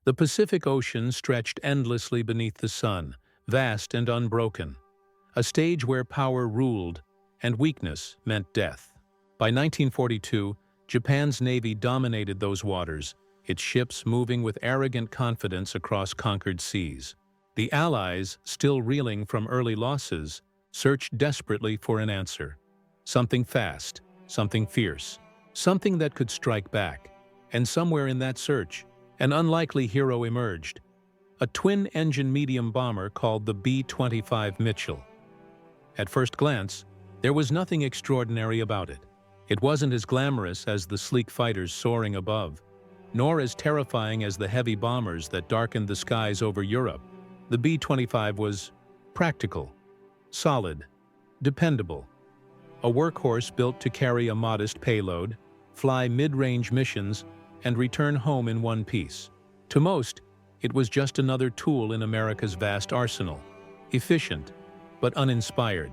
The Pacific Ocean stretched endlessly beneath the sun, vast and unbroken, a stage where power ruled and weakness meant death. By 1942, Japan's navy dominated those waters, its ships moving with arrogant confidence across conquered seas. The Allies, still reeling from early losses, searched desperately for an answer. Something fast, something fierce, something that could strike back. And somewhere in that search, an unlikely hero emerged, a twin-engine medium bomber called the B-25 Mitchell. At first glance, there was nothing extraordinary about it. It wasn't as glamorous as the sleek fighters soaring above, nor as terrifying as the heavy bombers that darkened the skies over Europe. The B-25 was practical, solid, dependable. A workhorse built to carry a modest payload, fly mid-range missions, and return home in one piece. To most, it was just another tool in America's vast arsenal, efficient, but uninspired.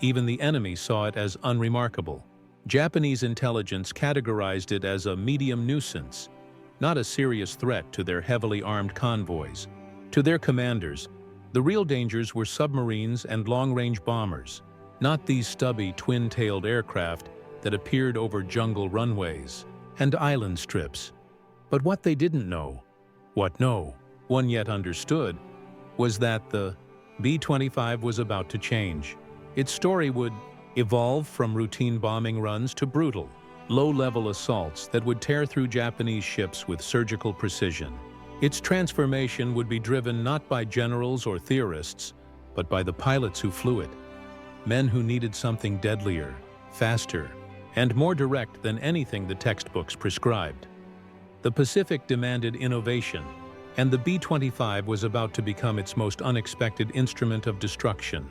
Even the enemy saw it as unremarkable. Japanese intelligence categorized it as a medium nuisance, not a serious threat to their heavily armed convoys. To their commanders, the real dangers were submarines and long-range bombers, not these stubby twin-tailed aircraft that appeared over jungle runways and island strips. But what they didn't know, what no one yet understood, was that the B-25 was about to change. Its story would evolve from routine bombing runs to brutal, low-level assaults that would tear through Japanese ships with surgical precision. Its transformation would be driven not by generals or theorists, but by the pilots who flew it. Men who needed something deadlier, faster, and more direct than anything the textbooks prescribed. The Pacific demanded innovation, and the B-25 was about to become its most unexpected instrument of destruction.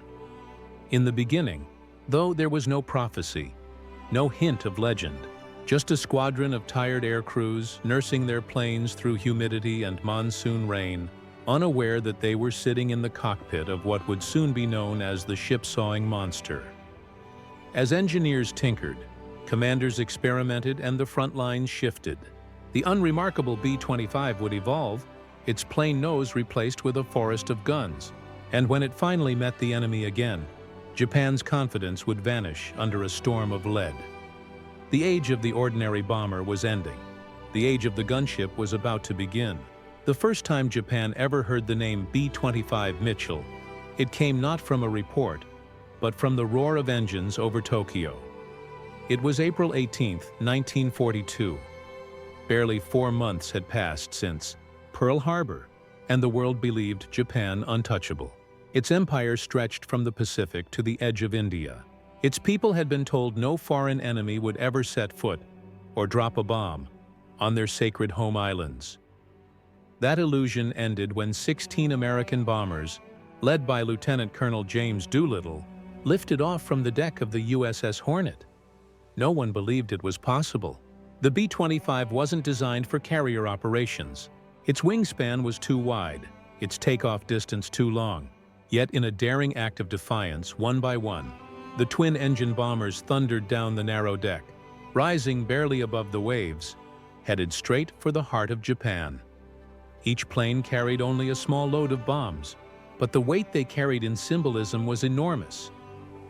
In the beginning, though, there was no prophecy, no hint of legend, just a squadron of tired air crews nursing their planes through humidity and monsoon rain, unaware that they were sitting in the cockpit of what would soon be known as the ship-sawing monster. As engineers tinkered, commanders experimented, and the front lines shifted, the unremarkable B-25 would evolve, its plain nose replaced with a forest of guns. And when it finally met the enemy again, Japan's confidence would vanish under a storm of lead. The age of the ordinary bomber was ending. The age of the gunship was about to begin. The first time Japan ever heard the name B-25 Mitchell, it came not from a report, but from the roar of engines over Tokyo. It was April 18, 1942. Barely 4 months had passed since Pearl Harbor, and the world believed Japan untouchable. Its empire stretched from the Pacific to the edge of India. Its people had been told no foreign enemy would ever set foot or drop a bomb on their sacred home islands. That illusion ended when 16 American bombers, led by Lieutenant Colonel James Doolittle, lifted off from the deck of the USS Hornet. No one believed it was possible. The B-25 wasn't designed for carrier operations. Its wingspan was too wide, its takeoff distance too long. Yet in a daring act of defiance, one by one, the twin-engine bombers thundered down the narrow deck, rising barely above the waves, headed straight for the heart of Japan. Each plane carried only a small load of bombs, but the weight they carried in symbolism was enormous.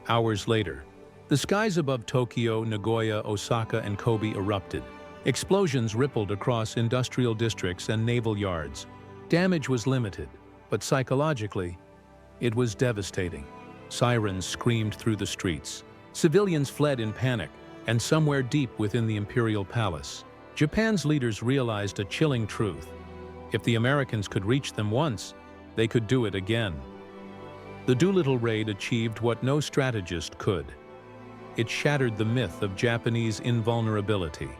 Hours later, the skies above Tokyo, Nagoya, Osaka, and Kobe erupted. Explosions rippled across industrial districts and naval yards. Damage was limited, but psychologically, it was devastating. Sirens screamed through the streets. Civilians fled in panic, and somewhere deep within the imperial palace, Japan's leaders realized a chilling truth. If the Americans could reach them once, they could do it again. The Doolittle raid achieved what no strategist could. It shattered the myth of Japanese invulnerability.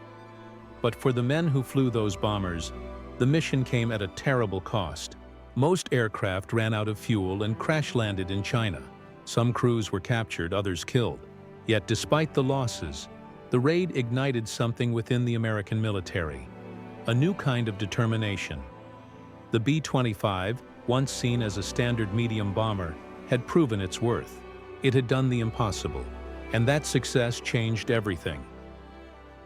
But for the men who flew those bombers, the mission came at a terrible cost. Most aircraft ran out of fuel and crash-landed in China. Some crews were captured, others killed. Yet despite the losses, the raid ignited something within the American military, a new kind of determination. The B-25, once seen as a standard medium bomber, had proven its worth. It had done the impossible, and that success changed everything.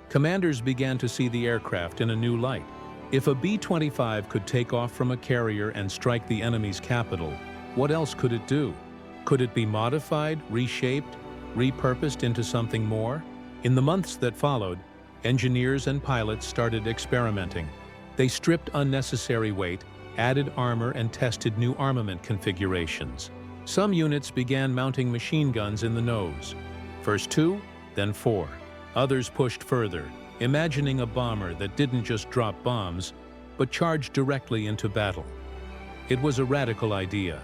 Commanders began to see the aircraft in a new light. If a B-25 could take off from a carrier and strike the enemy's capital, what else could it do? Could it be modified, reshaped, repurposed into something more? In the months that followed, engineers and pilots started experimenting. They stripped unnecessary weight, added armor, and tested new armament configurations. Some units began mounting machine guns in the nose. First 2, then 4. Others pushed further, imagining a bomber that didn't just drop bombs, but charged directly into battle. It was a radical idea.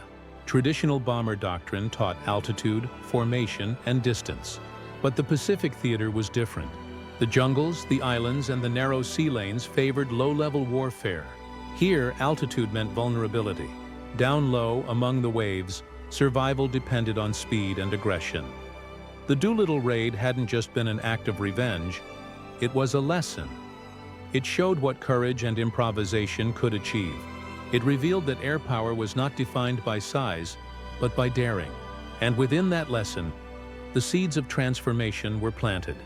Traditional bomber doctrine taught altitude, formation, and distance. But the Pacific theater was different. The jungles, the islands, and the narrow sea lanes favored low-level warfare. Here, altitude meant vulnerability. Down low, among the waves, survival depended on speed and aggression. The Doolittle raid hadn't just been an act of revenge, it was a lesson. It showed what courage and improvisation could achieve. It revealed that air power was not defined by size, but by daring. And within that lesson, the seeds of transformation were planted.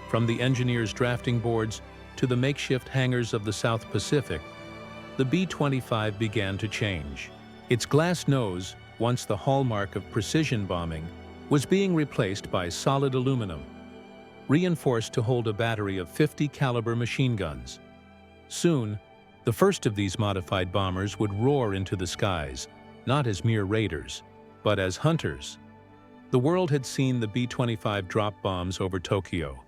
From the engineers' drafting boards to the makeshift hangars of the South Pacific, the B-25 began to change. Its glass nose, once the hallmark of precision bombing, was being replaced by solid aluminum, reinforced to hold a battery of 50 caliber machine guns. Soon, the first of these modified bombers would roar into the skies, not as mere raiders, but as hunters. The world had seen the B-25 drop bombs over Tokyo,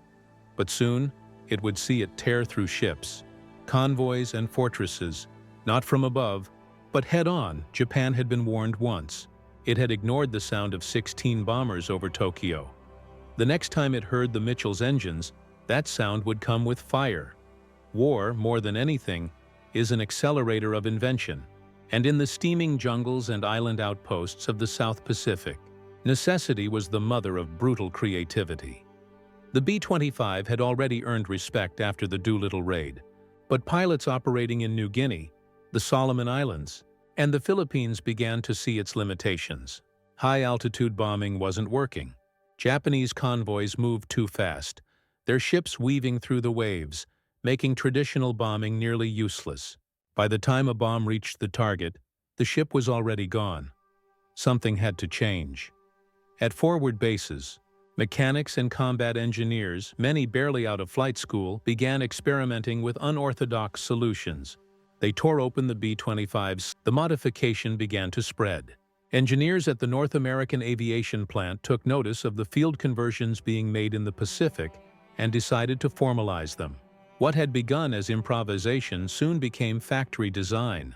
but soon it would see it tear through ships, convoys, and fortresses, not from above, but head-on. Japan had been warned once. It had ignored the sound of 16 bombers over Tokyo. The next time it heard the Mitchell's engines, that sound would come with fire. War, more than anything, is an accelerator of invention, and in the steaming jungles and island outposts of the South Pacific, necessity was the mother of brutal creativity. The B-25 had already earned respect after the Doolittle raid, but pilots operating in New Guinea, the Solomon Islands, and the Philippines began to see its limitations. High-altitude bombing wasn't working. Japanese convoys moved too fast, their ships weaving through the waves, making traditional bombing nearly useless. By the time a bomb reached the target, the ship was already gone. Something had to change. At forward bases, mechanics and combat engineers, many barely out of flight school, began experimenting with unorthodox solutions. They tore open the B-25s. The modification began to spread. Engineers at the North American Aviation Plant took notice of the field conversions being made in the Pacific and decided to formalize them. What had begun as improvisation soon became factory design.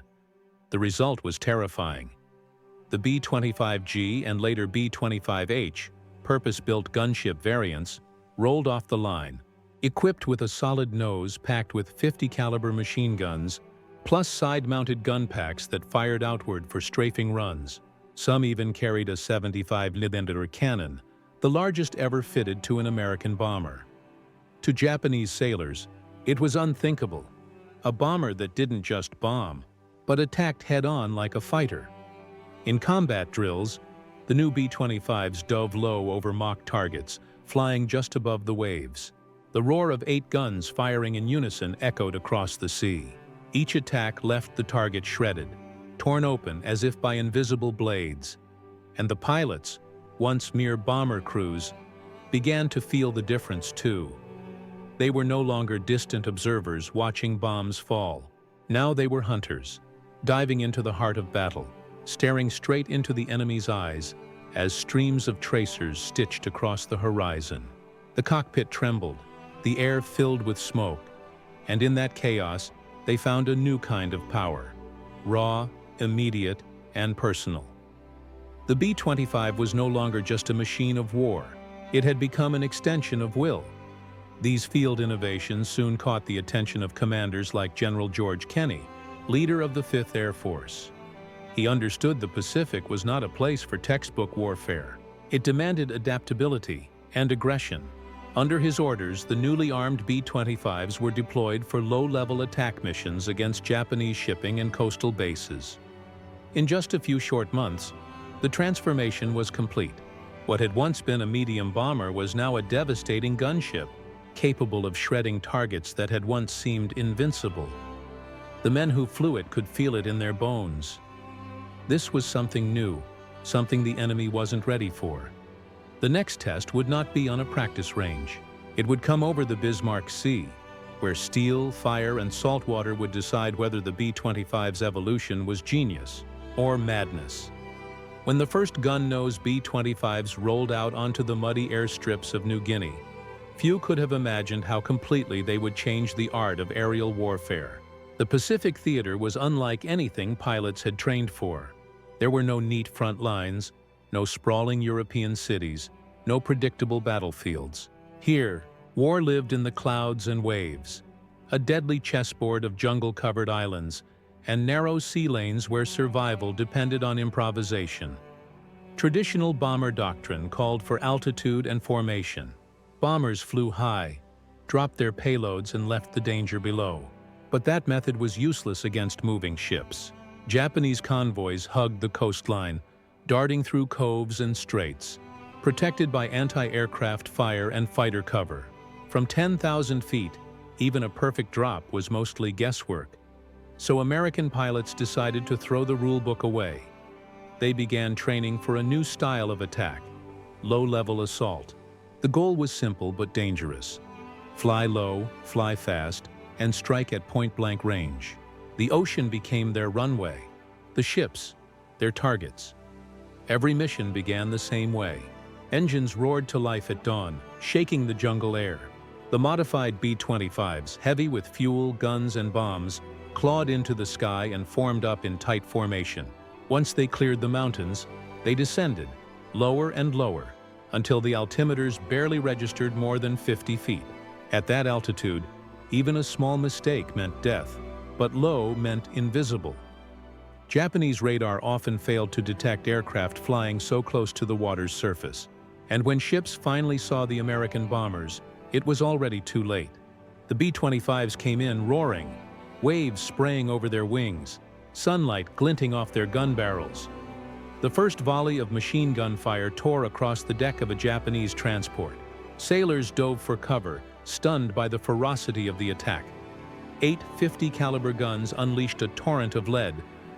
The result was terrifying. The B-25G and later B-25H, purpose-built gunship variants, rolled off the line, equipped with a solid nose packed with 50 caliber machine guns, plus side-mounted gun packs that fired outward for strafing runs. Some even carried a 75mm cannon, the largest ever fitted to an American bomber. To Japanese sailors, it was unthinkable. A bomber that didn't just bomb, but attacked head-on like a fighter. In combat drills, the new B-25s dove low over mock targets, flying just above the waves. The roar of 8 guns firing in unison echoed across the sea. Each attack left the target shredded, torn open as if by invisible blades. And the pilots, once mere bomber crews, began to feel the difference too. They were no longer distant observers watching bombs fall. Now they were hunters, diving into the heart of battle, staring straight into the enemy's eyes as streams of tracers stitched across the horizon. The cockpit trembled, the air filled with smoke, and in that chaos, they found a new kind of power, raw, immediate, and personal. The B-25 was no longer just a machine of war. It had become an extension of will. These field innovations soon caught the attention of commanders like General George Kenney, leader of the 5th Air Force. He understood the Pacific was not a place for textbook warfare. It demanded adaptability and aggression. Under his orders, the newly armed B-25s were deployed for low-level attack missions against Japanese shipping and coastal bases. In just a few short months, the transformation was complete. What had once been a medium bomber was now a devastating gunship, capable of shredding targets that had once seemed invincible. The men who flew it could feel it in their bones. This was something new, something the enemy wasn't ready for. The next test would not be on a practice range. It would come over the Bismarck Sea, where steel, fire, and salt water would decide whether the B-25's evolution was genius or madness. When the first gun-nose B-25s rolled out onto the muddy airstrips of New Guinea, few could have imagined how completely they would change the art of aerial warfare. The Pacific theater was unlike anything pilots had trained for. There were no neat front lines, no sprawling European cities, no predictable battlefields. Here, war lived in the clouds and waves, a deadly chessboard of jungle-covered islands and narrow sea lanes where survival depended on improvisation. Traditional bomber doctrine called for altitude and formation. Bombers flew high, dropped their payloads and left the danger below. But that method was useless against moving ships. Japanese convoys hugged the coastline, darting through coves and straits, protected by anti-aircraft fire and fighter cover. From 10,000 feet, even a perfect drop was mostly guesswork. So American pilots decided to throw the rulebook away. They began training for a new style of attack, low-level assault. The goal was simple but dangerous. Fly low, fly fast, and strike at point-blank range. The ocean became their runway, the ships, their targets. Every mission began the same way. Engines roared to life at dawn, shaking the jungle air. The modified B-25s, heavy with fuel, guns, and bombs, clawed into the sky and formed up in tight formation. Once they cleared the mountains, they descended, lower and lower, until the altimeters barely registered more than 50 feet. At that altitude, even a small mistake meant death, but low meant invisible. Japanese radar often failed to detect aircraft flying so close to the water's surface. And when ships finally saw the American bombers, it was already too late. The B-25s came in roaring, waves spraying over their wings, sunlight glinting off their gun barrels. The first volley of machine gun fire tore across the deck of a Japanese transport. Sailors dove for cover, stunned by the ferocity of the attack. 8 50-caliber guns unleashed a torrent of lead,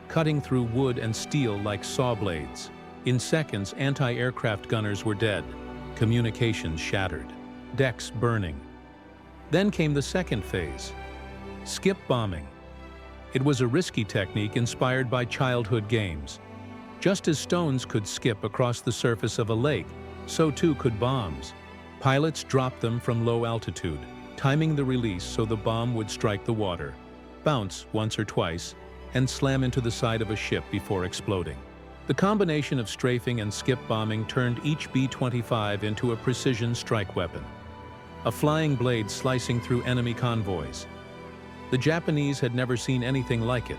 cutting through wood and steel like saw blades. In seconds, anti-aircraft gunners were dead, communications shattered, decks burning. Then came the second phase, skip bombing. It was a risky technique inspired by childhood games. Just as stones could skip across the surface of a lake, so too could bombs. Pilots dropped them from low altitude, timing the release so the bomb would strike the water, bounce once or twice, and slam into the side of a ship before exploding. The combination of strafing and skip bombing turned each B-25 into a precision strike weapon, a flying blade slicing through enemy convoys. The Japanese had never seen anything like it.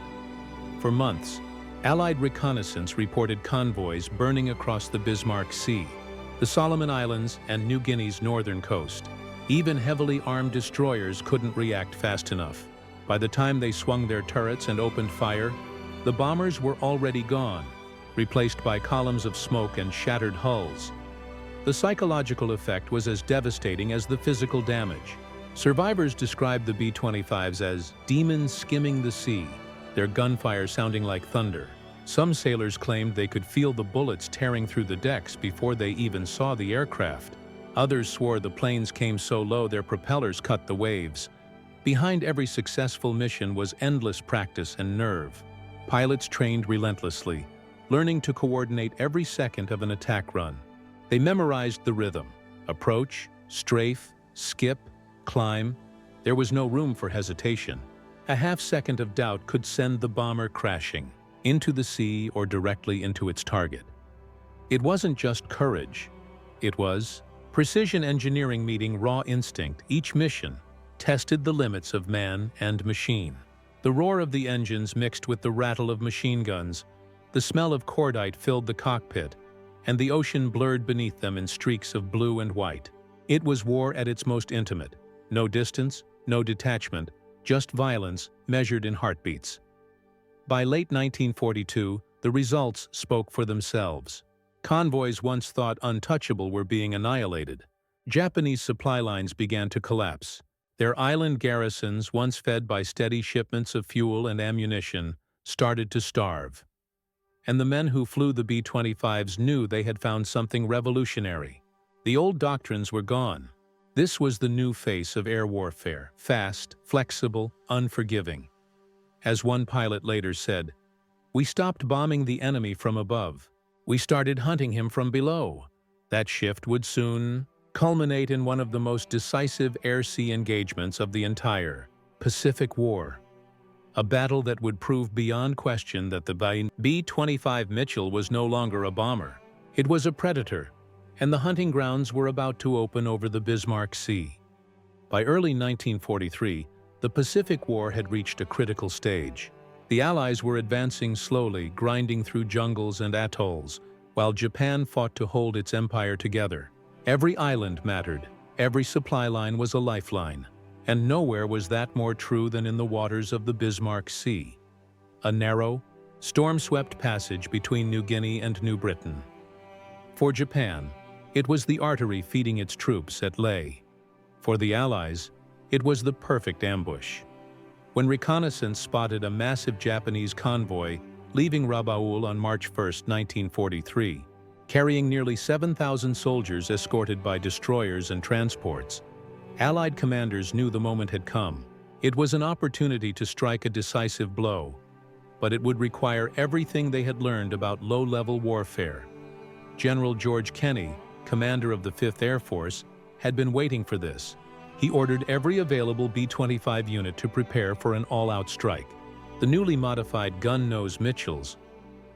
For months, Allied reconnaissance reported convoys burning across the Bismarck Sea, the Solomon Islands, and New Guinea's northern coast. Even heavily armed destroyers couldn't react fast enough. By the time they swung their turrets and opened fire, the bombers were already gone, replaced by columns of smoke and shattered hulls. The psychological effect was as devastating as the physical damage. Survivors described the B-25s as demons skimming the sea, their gunfire sounding like thunder. Some sailors claimed they could feel the bullets tearing through the decks before they even saw the aircraft. Others swore the planes came so low their propellers cut the waves. Behind every successful mission was endless practice and nerve. Pilots trained relentlessly, learning to coordinate every second of an attack run. They memorized the rhythm: approach, strafe, skip, climb. There was no room for hesitation. A half-second of doubt could send the bomber crashing into the sea or directly into its target. It wasn't just courage. It was precision engineering meeting raw instinct. Each mission tested the limits of man and machine. The roar of the engines mixed with the rattle of machine guns. The smell of cordite filled the cockpit, and the ocean blurred beneath them in streaks of blue and white. It was war at its most intimate. No distance, no detachment, just violence measured in heartbeats. By late 1942, the results spoke for themselves. Convoys once thought untouchable were being annihilated. Japanese supply lines began to collapse. Their island garrisons, once fed by steady shipments of fuel and ammunition, started to starve. And the men who flew the B-25s knew they had found something revolutionary. The old doctrines were gone. This was the new face of air warfare: fast, flexible, unforgiving. As one pilot later said, "We stopped bombing the enemy from above. We started hunting him from below." That shift would soon culminate in one of the most decisive air-sea engagements of the entire Pacific War. A battle that would prove beyond question that the B-25 Mitchell was no longer a bomber. It was a predator, and the hunting grounds were about to open over the Bismarck Sea. By early 1943, the Pacific War had reached a critical stage. The Allies were advancing slowly, grinding through jungles and atolls, while Japan fought to hold its empire together. Every island mattered, every supply line was a lifeline, and nowhere was that more true than in the waters of the Bismarck Sea. A narrow, storm-swept passage between New Guinea and New Britain. For Japan, it was the artery feeding its troops at Leh. For the Allies, it was the perfect ambush. When reconnaissance spotted a massive Japanese convoy leaving Rabaul on March 1, 1943, carrying nearly 7,000 soldiers escorted by destroyers and transports, Allied commanders knew the moment had come. It was an opportunity to strike a decisive blow, but it would require everything they had learned about low-level warfare. General George Kenney, commander of the 5th Air Force, had been waiting for this. He ordered every available B-25 unit to prepare for an all-out strike. The newly modified gun-nose Mitchells,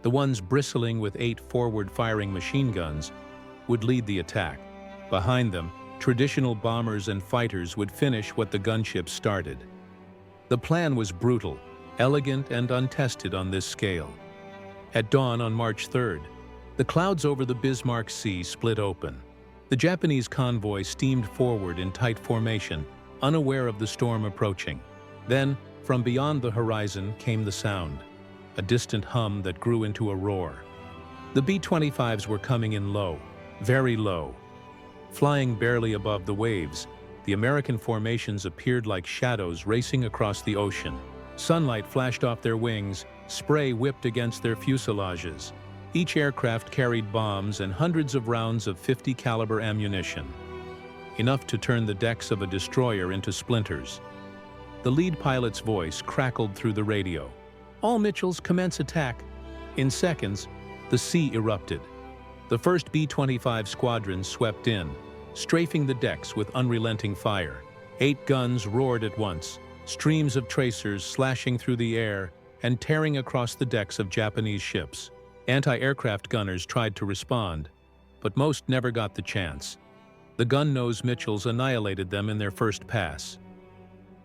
the ones bristling with 8 forward-firing machine guns, would lead the attack. Behind them, traditional bombers and fighters would finish what the gunships started. The plan was brutal, elegant, and untested on this scale. At dawn on March 3rd, the clouds over the Bismarck Sea split open. The Japanese convoy steamed forward in tight formation, unaware of the storm approaching. Then, from beyond the horizon came the sound, a distant hum that grew into a roar. The B-25s were coming in low, very low. Flying barely above the waves, the American formations appeared like shadows racing across the ocean. Sunlight flashed off their wings, spray whipped against their fuselages. Each aircraft carried bombs and hundreds of rounds of .50 caliber ammunition, enough to turn the decks of a destroyer into splinters. The lead pilot's voice crackled through the radio. "All Mitchells commence attack." In seconds, the sea erupted. The first B-25 squadron swept in, strafing the decks with unrelenting fire. 8 guns roared at once, streams of tracers slashing through the air and tearing across the decks of Japanese ships. Anti-aircraft gunners tried to respond, but most never got the chance. The gun-nose Mitchells annihilated them in their first pass.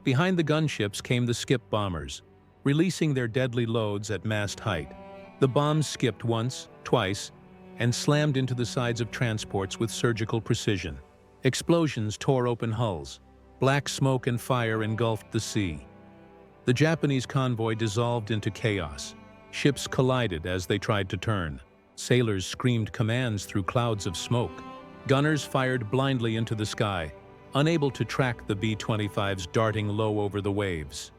Behind the gunships came the skip bombers, releasing their deadly loads at mast height. The bombs skipped once, twice, and slammed into the sides of transports with surgical precision. Explosions tore open hulls. Black smoke and fire engulfed the sea. The Japanese convoy dissolved into chaos. Ships collided as they tried to turn. Sailors screamed commands through clouds of smoke. Gunners fired blindly into the sky, unable to track the B-25s darting low over the waves.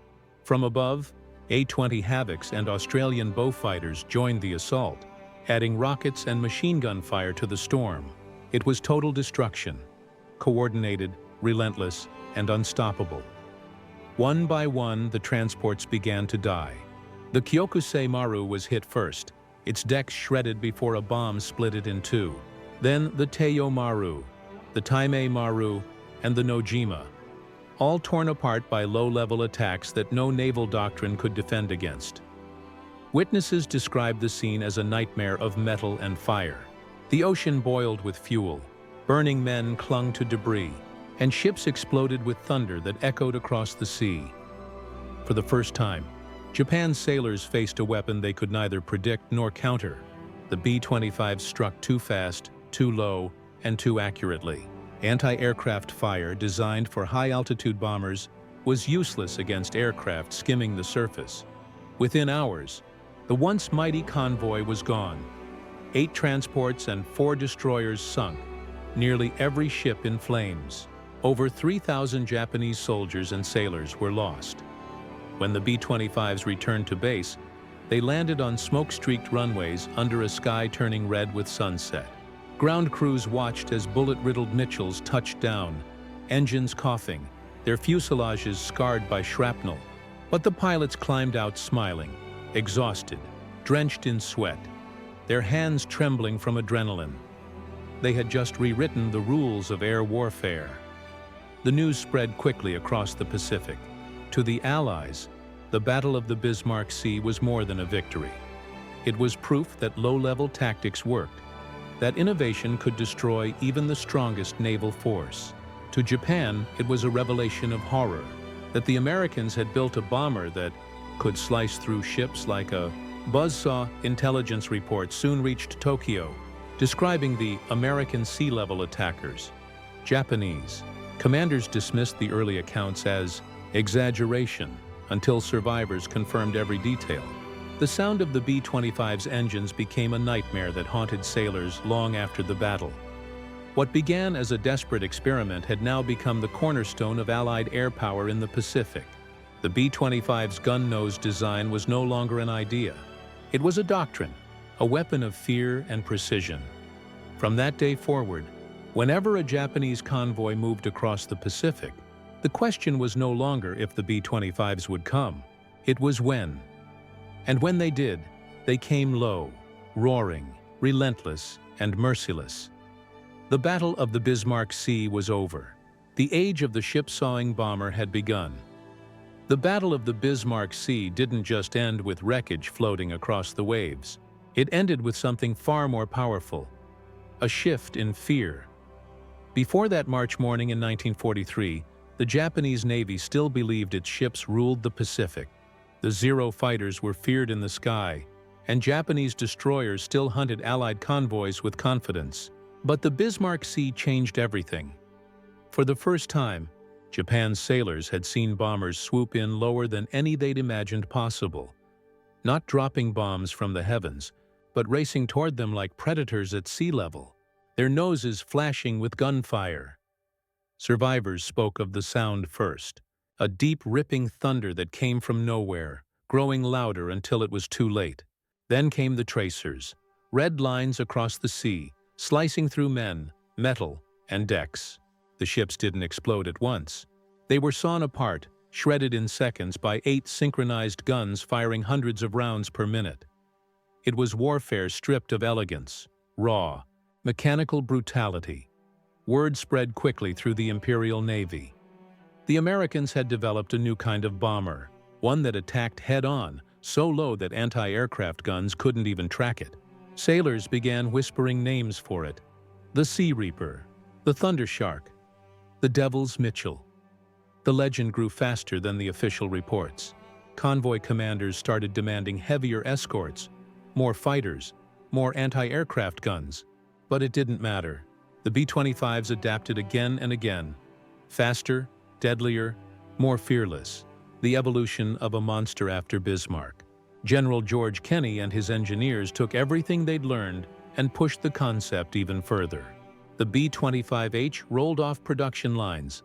From above, A-20 Havocs and Australian Beaufighters joined the assault, adding rockets and machine gun fire to the storm. It was total destruction, coordinated, relentless, and unstoppable. One by one, the transports began to die. The Kyokusei Maru was hit first, its decks shredded before a bomb split it in two. Then the Teiyo Maru, the Taimei Maru, and the Nojima, all torn apart by low-level attacks that no naval doctrine could defend against. Witnesses described the scene as a nightmare of metal and fire. The ocean boiled with fuel, burning men clung to debris, and ships exploded with thunder that echoed across the sea. For the first time, Japan's sailors faced a weapon they could neither predict nor counter. The B-25 struck too fast, too low, and too accurately. Anti-aircraft fire designed for high-altitude bombers was useless against aircraft skimming the surface. Within hours, the once mighty convoy was gone. 8 transports and 4 destroyers sunk, nearly every ship in flames. Over 3,000 Japanese soldiers and sailors were lost. When the B-25s returned to base, they landed on smoke-streaked runways under a sky turning red with sunset. Ground crews watched as bullet-riddled Mitchells touched down, engines coughing, their fuselages scarred by shrapnel. But the pilots climbed out smiling, exhausted, drenched in sweat, their hands trembling from adrenaline. They had just rewritten the rules of air warfare. The news spread quickly across the Pacific. To the Allies, the Battle of the Bismarck Sea was more than a victory. It was proof that low-level tactics worked, that innovation could destroy even the strongest naval force. To Japan, it was a revelation of horror, that the Americans had built a bomber that could slice through ships like a buzzsaw. Intelligence reports soon reached Tokyo, describing the American sea-level attackers. Japanese commanders dismissed the early accounts as exaggeration until survivors confirmed every detail. The sound of the B-25's engines became a nightmare that haunted sailors long after the battle. What began as a desperate experiment had now become the cornerstone of Allied air power in the Pacific. The B-25's gun-nose design was no longer an idea. It was a doctrine, a weapon of fear and precision. From that day forward, whenever a Japanese convoy moved across the Pacific, the question was no longer if the B-25s would come. It was when. And when they did, they came low, roaring, relentless, and merciless. The Battle of the Bismarck Sea was over. The age of the ship-sawing bomber had begun. The Battle of the Bismarck Sea didn't just end with wreckage floating across the waves. It ended with something far more powerful, a shift in fear. Before that March morning in 1943, the Japanese Navy still believed its ships ruled the Pacific. The Zero fighters were feared in the sky, and Japanese destroyers still hunted Allied convoys with confidence. But the Bismarck Sea changed everything. For the first time, Japan's sailors had seen bombers swoop in lower than any they'd imagined possible, not dropping bombs from the heavens, but racing toward them like predators at sea level, their noses flashing with gunfire. Survivors spoke of the sound first, a deep ripping thunder that came from nowhere, growing louder until it was too late. Then came the tracers, red lines across the sea, slicing through men, metal, and decks. The ships didn't explode at once. They were sawn apart, shredded in seconds by 8 synchronized guns firing hundreds of rounds per minute. It was warfare stripped of elegance, raw, mechanical brutality. Word spread quickly through the Imperial Navy. The Americans had developed a new kind of bomber, one that attacked head-on, so low that anti-aircraft guns couldn't even track it. Sailors began whispering names for it: the Sea Reaper, the Thunder Shark, the Devil's Mitchell. The legend grew faster than the official reports. Convoy commanders started demanding heavier escorts, more fighters, more anti-aircraft guns. But it didn't matter. The B-25s adapted again and again. Faster, deadlier, more fearless. The evolution of a monster after Bismarck. General George Kenney and his engineers took everything they'd learned and pushed the concept even further. The B-25H rolled off production lines,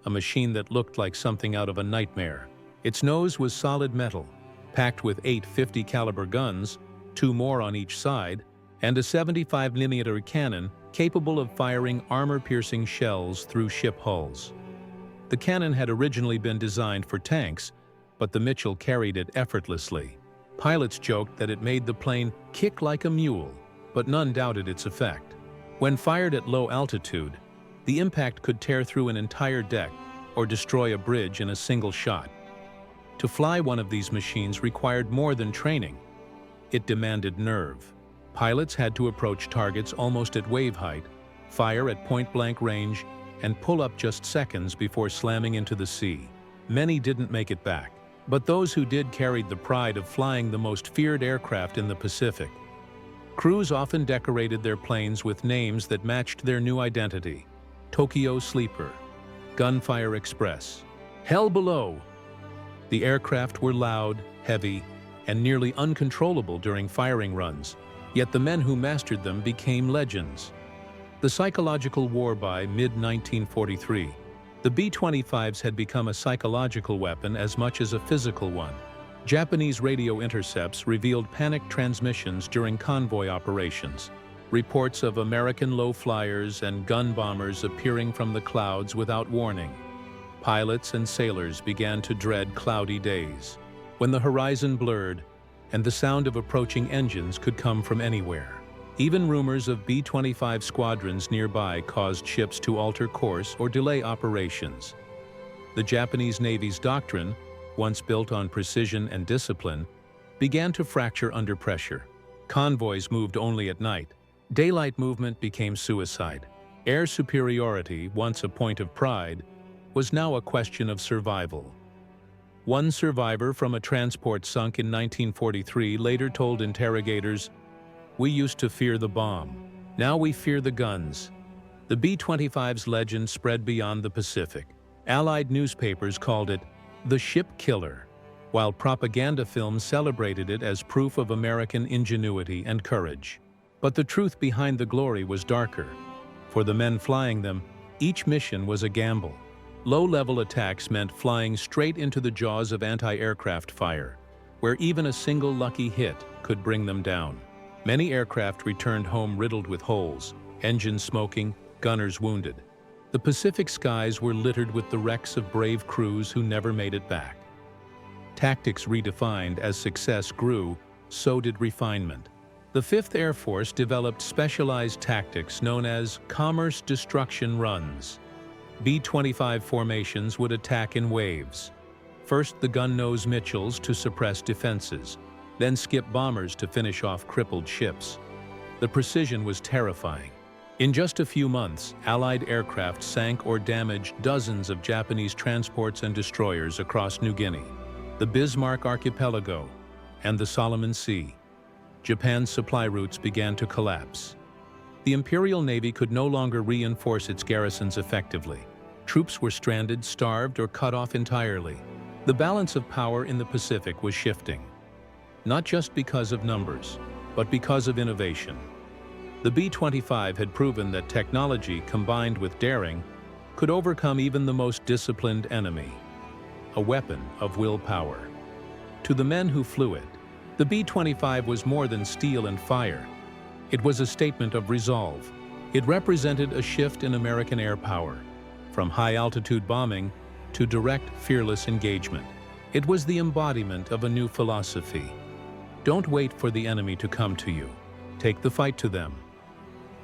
a machine that looked like something out of a nightmare. Its nose was solid metal, packed with 8 50 caliber guns, 2 more on each side, and a 75mm cannon capable of firing armor-piercing shells through ship hulls. The cannon had originally been designed for tanks, but the Mitchell carried it effortlessly. Pilots joked that it made the plane kick like a mule, but none doubted its effect. When fired at low altitude, the impact could tear through an entire deck or destroy a bridge in a single shot. To fly one of these machines required more than training. It demanded nerve. Pilots had to approach targets almost at wave height, fire at point-blank range, and pull up just seconds before slamming into the sea. Many didn't make it back, but those who did carried the pride of flying the most feared aircraft in the Pacific. Crews often decorated their planes with names that matched their new identity: Tokyo Sleeper, Gunfire Express, Hell Below. The aircraft were loud, heavy, and nearly uncontrollable during firing runs, yet the men who mastered them became legends. The psychological war by mid-1943 The B-25s had become a psychological weapon as much as a physical one. Japanese radio intercepts revealed panicked transmissions during convoy operations, reports of American low-flyers and gun bombers appearing from the clouds without warning. Pilots and sailors began to dread cloudy days, when the horizon blurred and the sound of approaching engines could come from anywhere. Even rumors of B-25 squadrons nearby caused ships to alter course or delay operations. The Japanese Navy's doctrine, once built on precision and discipline, began to fracture under pressure. Convoys moved only at night. Daylight movement became suicide. Air superiority, once a point of pride, was now a question of survival. One survivor from a transport sunk in 1943 later told interrogators, "We used to fear the bomb. Now we fear the guns." The B-25's legend spread beyond the Pacific. Allied newspapers called it the ship killer, while propaganda films celebrated it as proof of American ingenuity and courage. But the truth behind the glory was darker. For the men flying them, each mission was a gamble. Low-level attacks meant flying straight into the jaws of anti-aircraft fire, where even a single lucky hit could bring them down. Many aircraft returned home riddled with holes, engines smoking, gunners wounded. The Pacific skies were littered with the wrecks of brave crews who never made it back. Tactics redefined as success grew, so did refinement. The 5th Air Force developed specialized tactics known as commerce destruction runs. B-25 formations would attack in waves. First the gun-nose Mitchells to suppress defenses, then skip bombers to finish off crippled ships. The precision was terrifying. In just a few months, Allied aircraft sank or damaged dozens of Japanese transports and destroyers across New Guinea, the Bismarck Archipelago, and the Solomon Sea. Japan's supply routes began to collapse. The Imperial Navy could no longer reinforce its garrisons effectively. Troops were stranded, starved, or cut off entirely. The balance of power in the Pacific was shifting, not just because of numbers, but because of innovation. The B-25 had proven that technology combined with daring could overcome even the most disciplined enemy, a weapon of willpower. To the men who flew it, the B-25 was more than steel and fire. It was a statement of resolve. It represented a shift in American air power, from high-altitude bombing to direct, fearless engagement. It was the embodiment of a new philosophy. Don't wait for the enemy to come to you. Take the fight to them.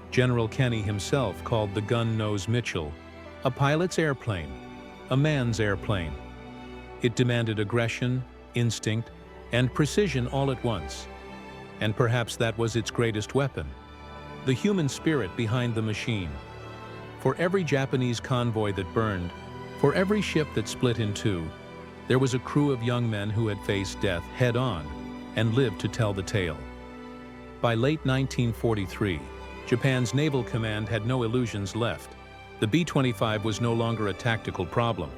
General Kenny himself called the gun-nose Mitchell a pilot's airplane, a man's airplane. It demanded aggression, instinct, and precision all at once. And perhaps that was its greatest weapon, the human spirit behind the machine. For every Japanese convoy that burned, for every ship that split in two, there was a crew of young men who had faced death head-on and lived to tell the tale. By late 1943, Japan's naval command had no illusions left. The B-25 was no longer a tactical problem.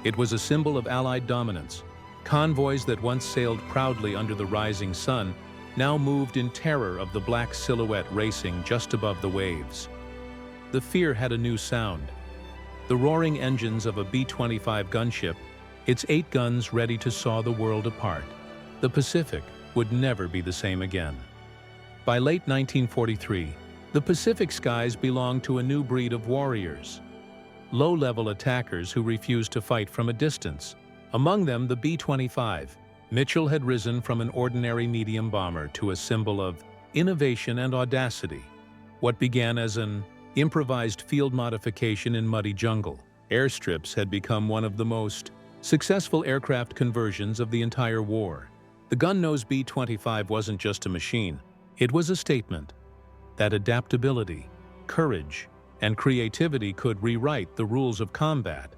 It was a symbol of Allied dominance. Convoys that once sailed proudly under the rising sun now moved in terror of the black silhouette racing just above the waves. The fear had a new sound. The roaring engines of a B-25 gunship, its 8 guns ready to saw the world apart. The Pacific would never be the same again. By late 1943, the Pacific skies belonged to a new breed of warriors, low-level attackers who refused to fight from a distance. Among them, the B-25. Mitchell had risen from an ordinary medium bomber to a symbol of innovation and audacity. What began as an improvised field modification in muddy jungle, airstrips had become one of the most successful aircraft conversions of the entire war. The gun-nose B-25 wasn't just a machine. It was a statement that adaptability, courage, and creativity could rewrite the rules of combat.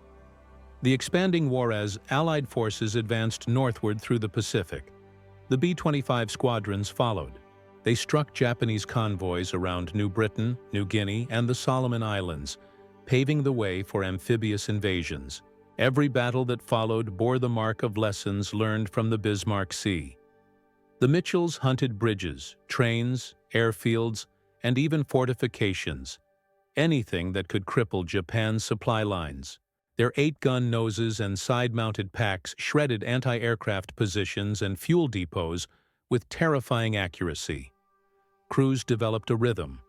The expanding war as Allied forces advanced northward through the Pacific. The B-25 squadrons followed. They struck Japanese convoys around New Britain, New Guinea, and the Solomon Islands, paving the way for amphibious invasions. Every battle that followed bore the mark of lessons learned from the Bismarck Sea. The Mitchells hunted bridges, trains, airfields, and even fortifications, anything that could cripple Japan's supply lines. Their 8-gun noses and side-mounted packs shredded anti-aircraft positions and fuel depots with terrifying accuracy. Crews developed a rhythm.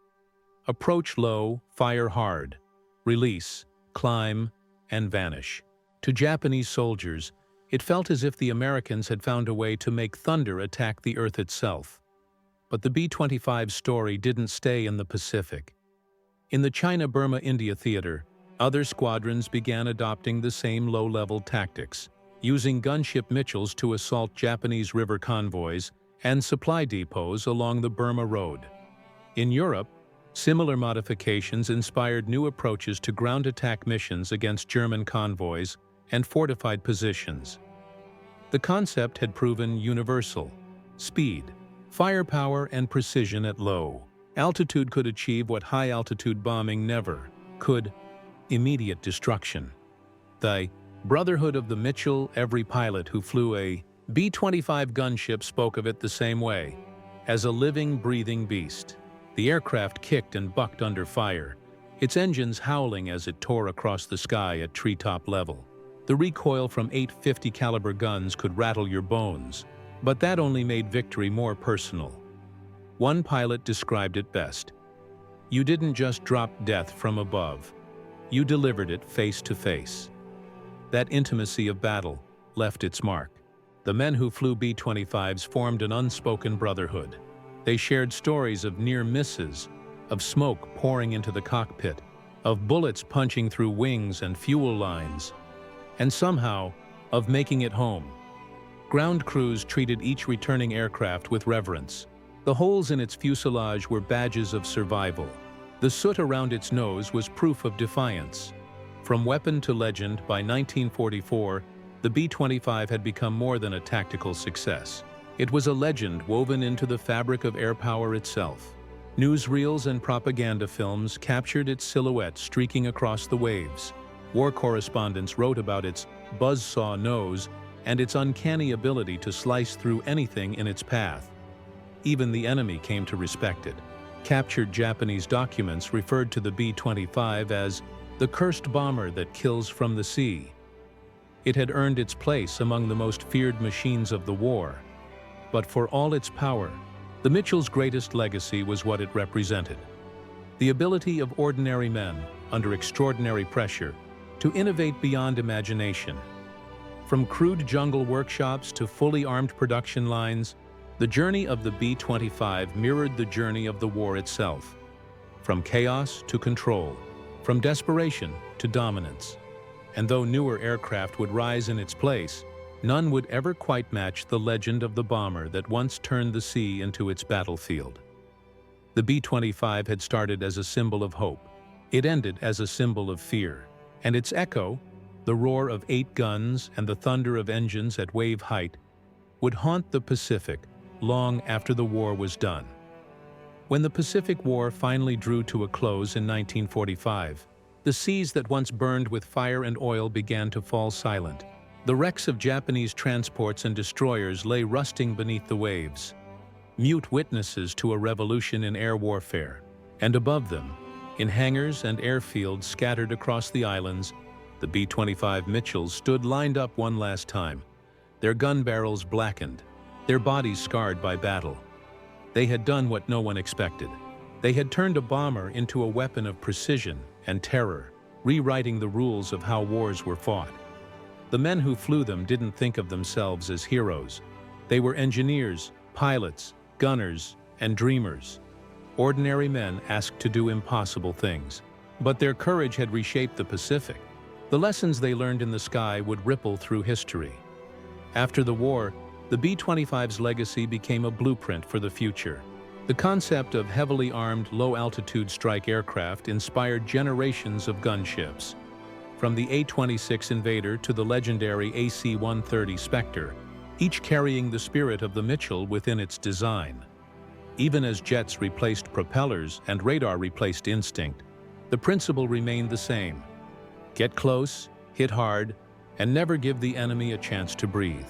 Approach low, fire hard. Release, climb, and vanish. To Japanese soldiers, it felt as if the Americans had found a way to make thunder attack the Earth itself. But the B-25's story didn't stay in the Pacific. In the China-Burma-India theater, other squadrons began adopting the same low-level tactics, using gunship Mitchells to assault Japanese river convoys and supply depots along the Burma Road. In Europe, similar modifications inspired new approaches to ground attack missions against German convoys and fortified positions. The concept had proven universal. Speed, firepower, and precision at low altitude could achieve what high-altitude bombing never could: immediate destruction. The Brotherhood of the Mitchell, every pilot who flew a B-25 gunship spoke of it the same way, as a living, breathing beast. The aircraft kicked and bucked under fire, its engines howling as it tore across the sky at treetop level. The recoil from 850 caliber guns could rattle your bones, but that only made victory more personal. One pilot described it best: "You didn't just drop death from above. You delivered it face to face." That intimacy of battle left its mark. The men who flew B-25s formed an unspoken brotherhood. They shared stories of near misses, of smoke pouring into the cockpit, of bullets punching through wings and fuel lines, and somehow, of making it home. Ground crews treated each returning aircraft with reverence. The holes in its fuselage were badges of survival. The soot around its nose was proof of defiance. From weapon to legend, by 1944, the B-25 had become more than a tactical success. It was a legend woven into the fabric of air power itself. Newsreels and propaganda films captured its silhouette streaking across the waves. War correspondents wrote about its buzzsaw nose and its uncanny ability to slice through anything in its path. Even the enemy came to respect it. Captured Japanese documents referred to the B-25 as the cursed bomber that kills from the sea. It had earned its place among the most feared machines of the war. But for all its power, the Mitchell's greatest legacy was what it represented: the ability of ordinary men, under extraordinary pressure, to innovate beyond imagination. From crude jungle workshops to fully armed production lines, the journey of the B-25 mirrored the journey of the war itself. From chaos to control, from desperation to dominance. And though newer aircraft would rise in its place, none would ever quite match the legend of the bomber that once turned the sea into its battlefield. The B-25 had started as a symbol of hope. It ended as a symbol of fear. And its echo, the roar of 8 guns and the thunder of engines at wave height, would haunt the Pacific long after the war was done. When the Pacific War finally drew to a close in 1945, the seas that once burned with fire and oil began to fall silent. The wrecks of Japanese transports and destroyers lay rusting beneath the waves, mute witnesses to a revolution in air warfare. And above them, in hangars and airfields scattered across the islands, the B-25 Mitchells stood lined up one last time, their gun barrels blackened, their bodies scarred by battle. They had done what no one expected. They had turned a bomber into a weapon of precision and terror, rewriting the rules of how wars were fought. The men who flew them didn't think of themselves as heroes. They were engineers, pilots, gunners, and dreamers. Ordinary men asked to do impossible things. But their courage had reshaped the Pacific. The lessons they learned in the sky would ripple through history. After the war, the B-25's legacy became a blueprint for the future. The concept of heavily armed, low-altitude strike aircraft inspired generations of gunships. From the A-26 Invader to the legendary AC-130 Spectre, each carrying the spirit of the Mitchell within its design. Even as jets replaced propellers and radar replaced instinct, the principle remained the same: get close, hit hard, and never give the enemy a chance to breathe.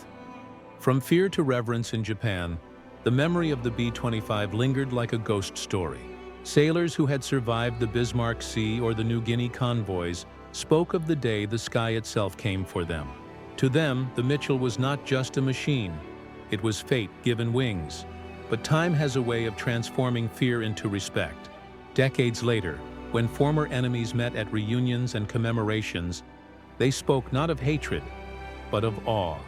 From fear to reverence in Japan, the memory of the B-25 lingered like a ghost story. Sailors who had survived the Bismarck Sea or the New Guinea convoys spoke of the day the sky itself came for them. To them, the Mitchell was not just a machine. It was fate given wings. But time has a way of transforming fear into respect. Decades later, when former enemies met at reunions and commemorations, they spoke not of hatred, but of awe.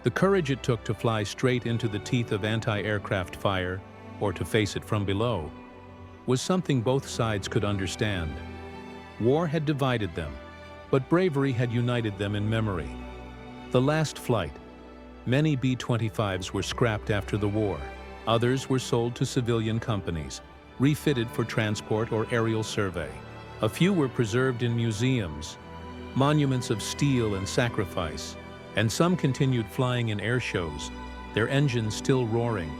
The courage it took to fly straight into the teeth of anti-aircraft fire, or to face it from below, was something both sides could understand. War had divided them, but bravery had united them in memory. The last flight. Many B-25s were scrapped after the war. Others were sold to civilian companies, refitted for transport or aerial survey. A few were preserved in museums, monuments of steel and sacrifice, and some continued flying in air shows, their engines still roaring,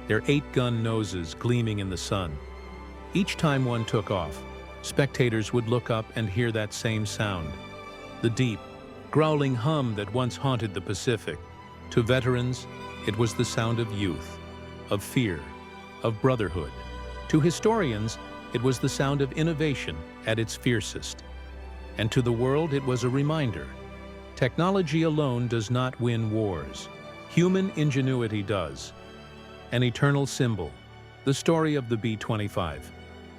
their 8-gun noses gleaming in the sun. Each time one took off, spectators would look up and hear that same sound, the deep, growling hum that once haunted the Pacific. To veterans, it was the sound of youth, of fear, of brotherhood. To historians, it was the sound of innovation at its fiercest. And to the world, it was a reminder. Technology alone does not win wars. Human ingenuity does. An eternal symbol, the story of the B-25.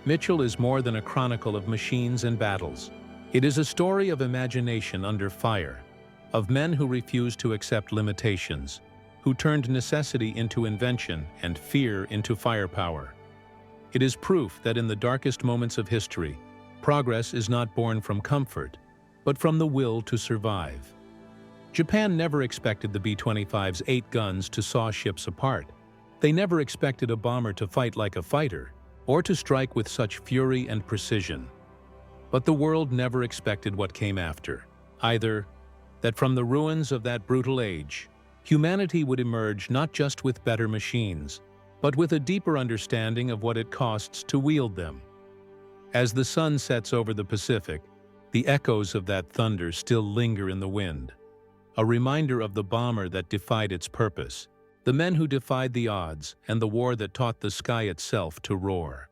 Mitchell is more than a chronicle of machines and battles. It is a story of imagination under fire, of men who refused to accept limitations, who turned necessity into invention and fear into firepower. It is proof that in the darkest moments of history, progress is not born from comfort, but from the will to survive. Japan never expected the B-25's 8 guns to saw ships apart. They never expected a bomber to fight like a fighter, or to strike with such fury and precision. But the world never expected what came after, either that from the ruins of that brutal age, humanity would emerge not just with better machines, but with a deeper understanding of what it costs to wield them. As the sun sets over the Pacific, the echoes of that thunder still linger in the wind, a reminder of the bomber that defied its purpose, the men who defied the odds, and the war that taught the sky itself to roar.